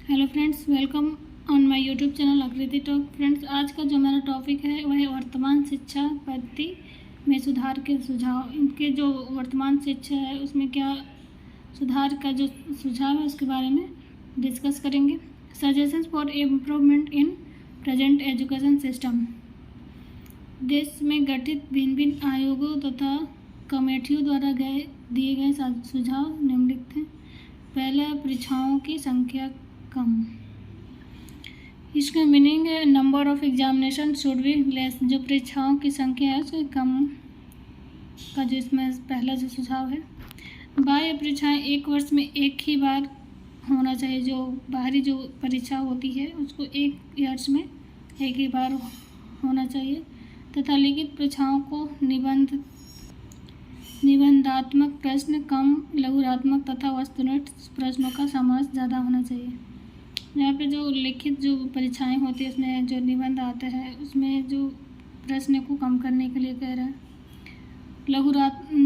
Hello friends, welcome on my YouTube channel आकृति talk. Friends, आज का जो मेरा टॉपिक है वह है वर्तमान शिक्षा पद्धति में सुधार के सुझाव। इनके जो वर्तमान शिक्षा है उसमें क्या सुधार का जो सुझाव है उसके बारे में डिस्कस करेंगे। Suggestions for improvement in present education system. देश में गठित भिन्न भिन्न आयोगों तथा कमेटियों द्वारा दिए गए सुझाव निम्नलिखित हैं। पहला, परीक्षाओं की संख्या कम। इसका मीनिंग है number of examination should be less. जो परीक्षाओं की संख्या है उसको कम का जो इसमें पहला जो सुझाव है। बाह्य परीक्षाएं एक वर्ष में एक ही बार होना चाहिए। जो बाहरी जो परीक्षा होती है उसको एक वर्ष में एक ही बार होना चाहिए। तथा लिखित परीक्षाओं को निबंधात्मक प्रश्न कम, लघुरात्मक तथा वस्तुनिष्ठ प्रश्नों का समावेश ज़्यादा होना चाहिए। यहाँ पे जो लिखित जो परीक्षाएं होती है उसमें जो निबंध आता है उसमें जो प्रश्न को कम करने के लिए कह रहा है।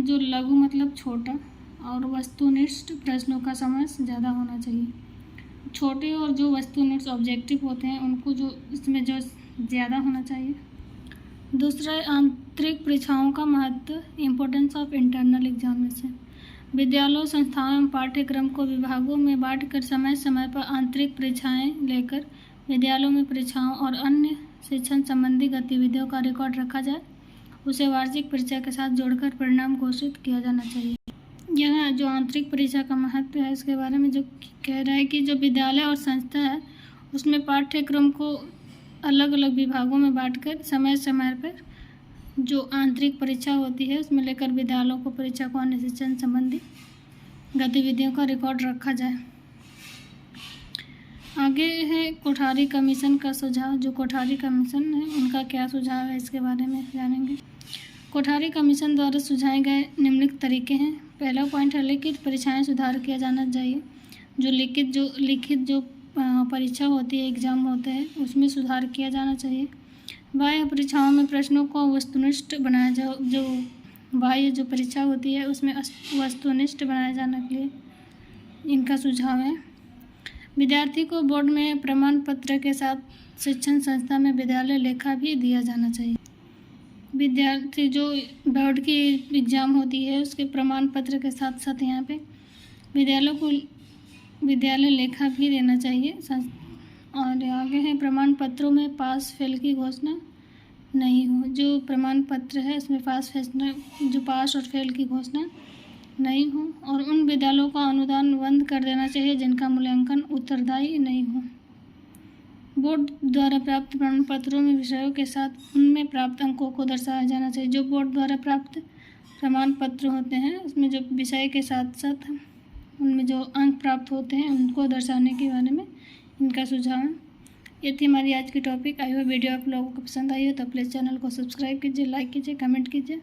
जो लघु मतलब छोटा और वस्तुनिष्ठ प्रश्नों का समावेश ज़्यादा होना चाहिए। छोटे और जो वस्तुनिष्ठ ऑब्जेक्टिव होते हैं उनको जो इसमें जो ज़्यादा होना चाहिए। दूसरा, आंतरिक परीक्षाओं का महत्व, इम्पोर्टेंस ऑफ इंटरनल एग्जामिनेशन। विद्यालयों, संस्थाओं एवं पाठ्यक्रम को विभागों में बांटकर समय समय पर आंतरिक परीक्षाएं लेकर विद्यालयों में परीक्षाओं और अन्य शिक्षण संबंधी गतिविधियों का रिकॉर्ड रखा जाए। उसे वार्षिक परीक्षा के साथ जोड़कर परिणाम घोषित किया जाना चाहिए। यह जो आंतरिक परीक्षा का महत्व है इसके बारे में जो कह रहा है कि जो विद्यालय और संस्था है उसमें पाठ्यक्रम को अलग अलग विभागों में बांटकर समय समय पर जो आंतरिक परीक्षा होती है उसमें लेकर विद्यालयों को परीक्षा को अन्य शिक्षण संबंधी गतिविधियों का रिकॉर्ड रखा जाए। आगे है कोठारी कमीशन का सुझाव। जो कोठारी कमीशन है उनका क्या सुझाव है इसके बारे में जानेंगे। कोठारी कमीशन द्वारा सुझाए गए निम्नलिखित तरीके हैं। पहला पॉइंट है लिखित परीक्षाएं सुधार किया जाना चाहिए। जो लिखित जो परीक्षा होती है, एग्ज़ाम होते हैं, उसमें सुधार किया जाना चाहिए। बाह्य परीक्षाओं में प्रश्नों को वस्तुनिष्ठ बनाया जाए। जो बाह्य जो परीक्षा होती है उसमें वस्तुनिष्ठ बनाया जाने के लिए इनका सुझाव है। विद्यार्थी को बोर्ड में प्रमाण पत्र के साथ शिक्षण संस्था में विद्यालय लेखा भी दिया जाना चाहिए। विद्यार्थी जो बोर्ड की एग्ज़ाम होती है उसके प्रमाण पत्र के साथ साथ यहाँ पे विद्यालयों को विद्यालय लेखा भी देना चाहिए। और आगे है प्रमाण पत्रों में पास फेल की घोषणा नहीं हो। जो प्रमाण पत्र है उसमें पास और फेल की घोषणा नहीं हो। और उन विद्यालयों का अनुदान बंद कर देना चाहिए जिनका मूल्यांकन उत्तरदायी नहीं हो। बोर्ड द्वारा प्राप्त प्रमाण पत्रों में विषयों के साथ उनमें प्राप्त अंकों को दर्शाया जाना चाहिए। जो बोर्ड द्वारा प्राप्त प्रमाण पत्र होते हैं उसमें जो विषय के साथ साथ उनमें जो अंक प्राप्त होते हैं उनको दर्शाने के बारे में इनका सुझाव है। ये थी हमारी आज की टॉपिक। आई होप वीडियो आप लोगों को पसंद आई हो तो प्लीज़ चैनल को सब्सक्राइब कीजिए, लाइक कीजिए, कमेंट कीजिए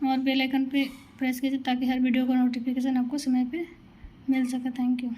और बेल आइकन पे प्रेस कीजिए ताकि हर वीडियो का नोटिफिकेशन आपको समय पे मिल सके। Thank you.